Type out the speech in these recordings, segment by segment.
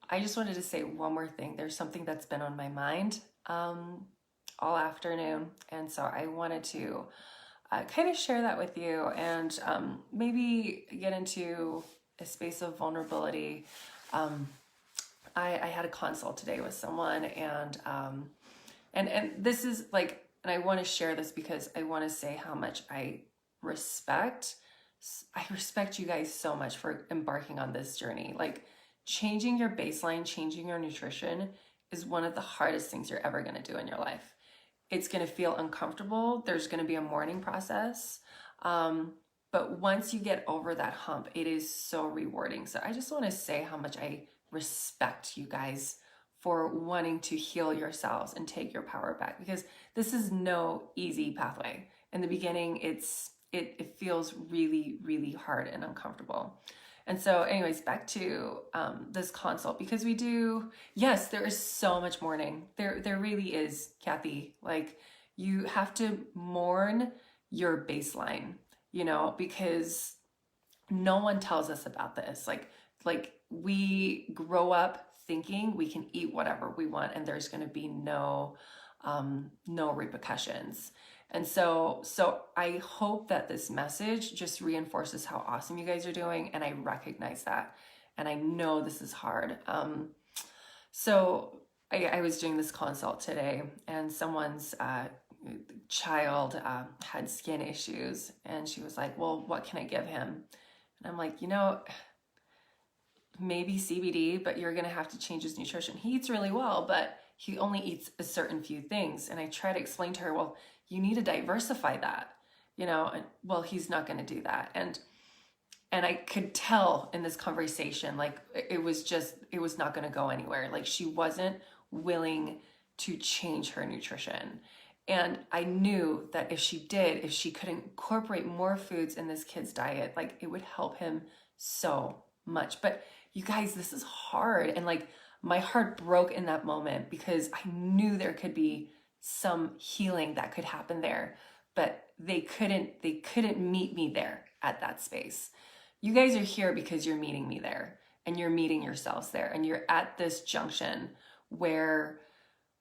I just wanted to say one more thing. There's something that's been on my mind all afternoon, and so I wanted to kind of share that with you and maybe get into a space of vulnerability. Um, I had a consult today with someone, and this is like, and I want to share this because I want to say how much respect. I respect you guys so much for embarking on this journey. Like changing your baseline, changing your nutrition is one of the hardest things you're ever going to do in your life. It's going to feel uncomfortable. There's going to be a mourning process. But once you get over that hump, it is so rewarding. So I just want to say how much I respect you guys for wanting to heal yourselves and take your power back, because this is no easy pathway. In the beginning, it feels really, really hard and uncomfortable. And so anyways, back to this consult, because yes, there is so much mourning. There really is, Kathy. Like you have to mourn your baseline, because no one tells us about this. Like we grow up thinking we can eat whatever we want and there's going to be no repercussions. And so I hope that this message just reinforces how awesome you guys are doing, and I recognize that, and I know this is hard. So I was doing this consult today, and someone's child had skin issues, and she was like, well, what can I give him? And I'm like, maybe CBD, but you're going to have to change his nutrition. He eats really well, but he only eats a certain few things. And I try to explain to her, well, you need to diversify that, and well, he's not going to do that. And I could tell in this conversation, like it was not going to go anywhere. Like she wasn't willing to change her nutrition. And I knew that if she could incorporate more foods in this kid's diet, like it would help him so much. But you guys, this is hard. And like my heart broke in that moment because I knew there could be some healing that could happen there, but they couldn't meet me there at that space. You guys are here because you're meeting me there, and you're meeting yourselves there, and you're at this junction where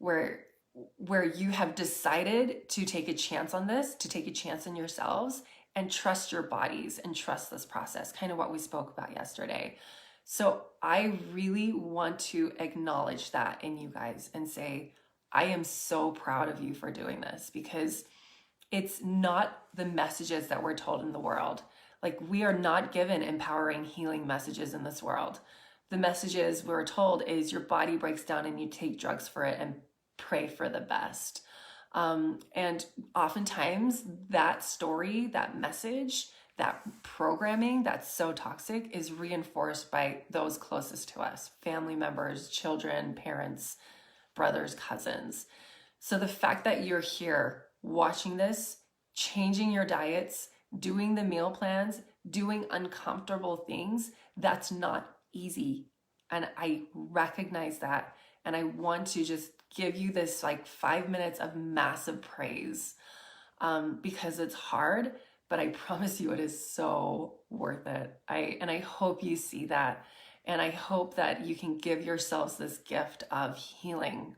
you have decided to take a chance on this, to take a chance on yourselves and trust your bodies and trust this process, kind of what we spoke about yesterday. So I really want to acknowledge that in you guys and say, I am so proud of you for doing this, because it's not the messages that we're told in the world. Like we are not given empowering, healing messages in this world. The messages we're told is your body breaks down and you take drugs for it and pray for the best. And oftentimes that story, that message, that programming that's so toxic is reinforced by those closest to us, family members, children, parents, brothers, cousins. So the fact that you're here watching this, changing your diets, doing the meal plans, doing uncomfortable things, that's not easy. And I recognize that. And I want to just give you this like 5 minutes of massive praise because it's hard, but I promise you it is so worth it. And I hope you see that. And I hope that you can give yourselves this gift of healing.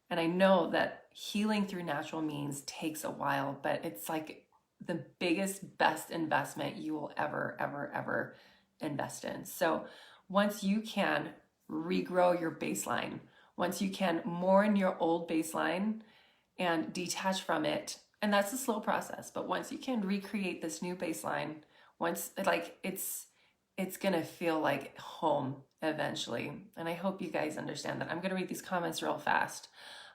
And I know that healing through natural means takes a while, but it's like the biggest, best investment you will ever, ever, ever invest in. So once you can regrow your baseline, once you can mourn your old baseline and detach from it, and that's a slow process, but once you can recreate this new baseline, once like it's gonna feel like home eventually. And I hope you guys understand that. I'm gonna read these comments real fast.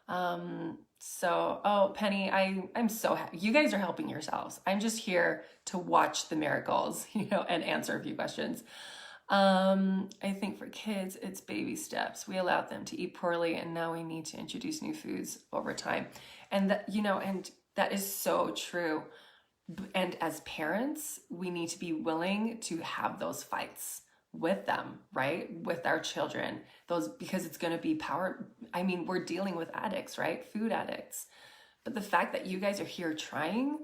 Oh, Penny, I'm so happy. You guys are helping yourselves. I'm just here to watch the miracles, and answer a few questions. I think for kids, it's baby steps. We allowed them to eat poorly, and now we need to introduce new foods over time. And and that is so true. And as parents, we need to be willing to have those fights with them, right? With our children, because it's going to be power. I mean, we're dealing with addicts, right? Food addicts. But the fact that you guys are here trying,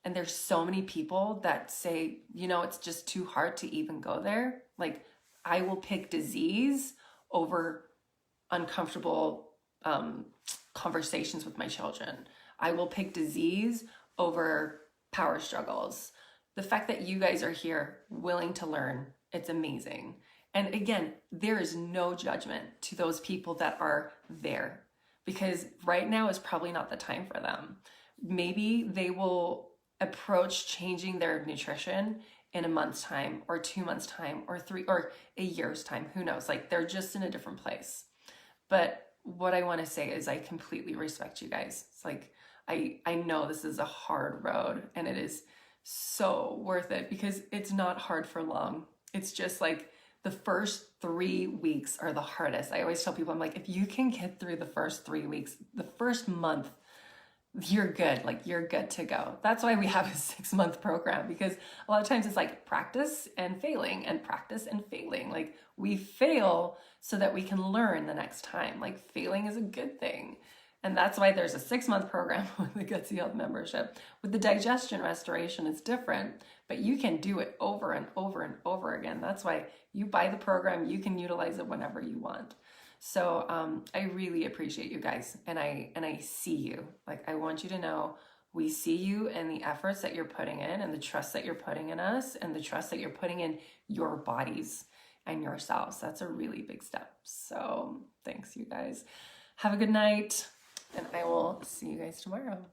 and there's so many people that say, it's just too hard to even go there. Like, I will pick disease over uncomfortable conversations with my children. I will pick disease over power struggles. The fact that you guys are here willing to learn, it's amazing. And again, there is no judgment to those people that are there, because right now is probably not the time for them. Maybe they will approach changing their nutrition in a month's time or 2 months' time or 3 or a year's time. Who knows? Like, they're just in a different place. But what I want to say is I completely respect you guys. It's like, I know this is a hard road, and it is so worth it, because it's not hard for long. It's just like the first 3 weeks are the hardest. I always tell people, I'm like, if you can get through the first 3 weeks, the first month, you're good. Like, you're good to go. That's why we have a 6-month program, because a lot of times it's like practice and failing and practice and failing. Like, we fail so that we can learn the next time. Like, failing is a good thing. And that's why there's a 6-month program with the Gutsy Health membership. With the digestion restoration, it's different, but you can do it over and over and over again. That's why you buy the program, you can utilize it whenever you want. So I really appreciate you guys, and I see you. Like, I want you to know we see you and the efforts that you're putting in, and the trust that you're putting in us, and the trust that you're putting in your bodies and yourselves. That's a really big step. So thanks, you guys. Have a good night, and I will see you guys tomorrow.